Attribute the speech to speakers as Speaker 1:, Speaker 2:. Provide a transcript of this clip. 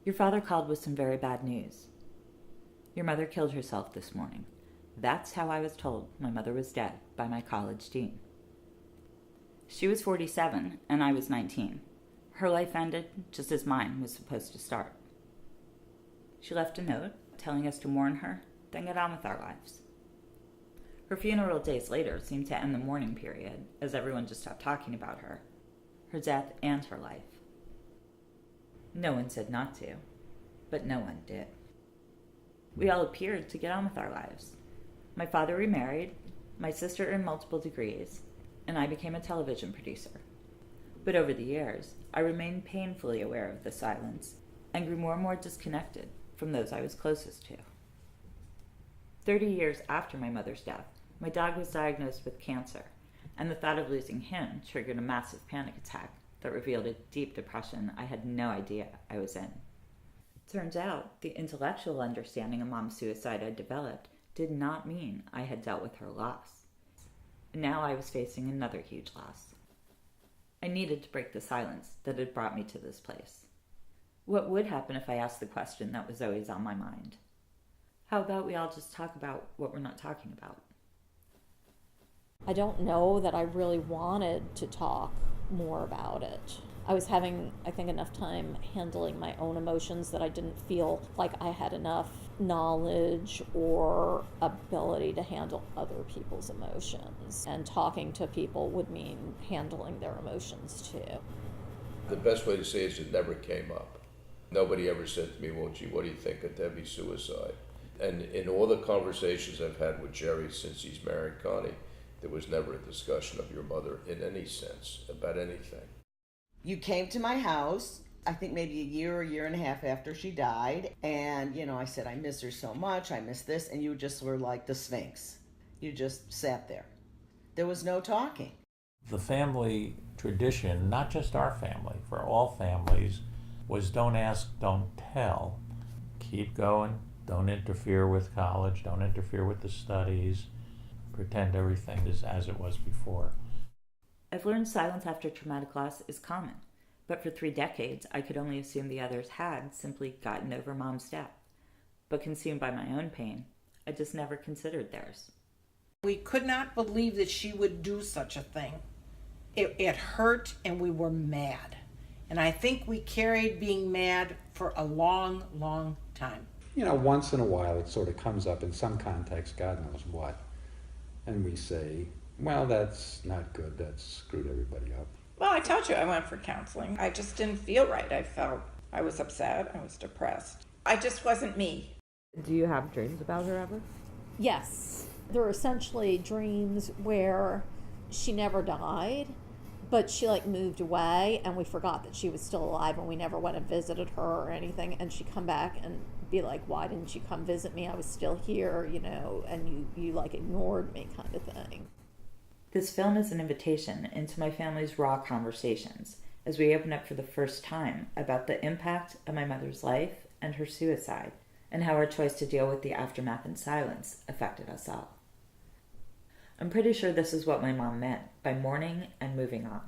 Speaker 1: Your father called with some very bad news. Your mother killed herself this morning. That's how I was told my mother was dead by my college dean. She was 47 and I was 19. Her life ended just as mine was supposed to start. She left a note telling us to mourn her, then get on with our lives. Her funeral days later seemed to end the mourning period, as everyone just stopped talking about her death and her life. No one said not to, but no one did. We all appeared to get on with our lives. My father remarried, my sister earned multiple degrees, and I became a television producer. But over the years, I remained painfully aware of the silence and grew more and more disconnected from those I was closest to. 30 years after my mother's death, my dog was diagnosed with cancer, and the thought of losing him triggered a massive panic attack that revealed a deep depression I had no idea I was in. Turns out, the intellectual understanding of mom's suicide I developed did not mean I had dealt with her loss. Now I was facing another huge loss. I needed to break the silence that had brought me to this place. What would happen if I asked the question that was always on my mind? How about we all just talk about what we're not talking about?
Speaker 2: I don't know that I really wanted to talk more about it. I was having, I think, enough time handling my own emotions that I didn't feel like I had enough knowledge or ability to handle other people's emotions. And talking to people would mean handling their emotions too.
Speaker 3: The best way to say it is it never came up. Nobody ever said to me, well, gee, what do you think of Debbie's suicide? And in all the conversations I've had with Jerry since he's married Connie, there was never a discussion of your mother in any sense about anything.
Speaker 4: You came to my house, I think maybe a year and a half after she died, and, I said, I miss her so much, I miss this, and you just were like the Sphinx. You just sat there. There was no talking.
Speaker 5: The family tradition, not just our family, for all families, was don't ask, don't tell. Keep going, don't interfere with college, don't interfere with the studies, pretend everything is as it was before.
Speaker 1: I've learned silence after traumatic loss is common, but for 3 decades I could only assume the others had simply gotten over mom's death. But consumed by my own pain, I just never considered theirs.
Speaker 6: We could not believe that she would do such a thing. It hurt and we were mad. And I think we carried being mad for a long, long time.
Speaker 7: Once in a while it sort of comes up in some context, God knows what. And we say, well, that's not good, that's screwed everybody up.
Speaker 8: Well, I told you I went for counseling. I just didn't feel right. I was upset, I was depressed. I just wasn't me.
Speaker 1: Do you have dreams about her ever?
Speaker 2: Yes. They're essentially dreams where she never died, but she moved away and we forgot that she was still alive and we never went and visited her or anything, and she'd come back and be like, why didn't you come visit me? I was still here, and you ignored me kind of thing.
Speaker 1: This film is an invitation into my family's raw conversations as we open up for the first time about the impact of my mother's life and her suicide, and how our choice to deal with the aftermath in silence affected us all. I'm pretty sure this is what my mom meant by mourning and moving on.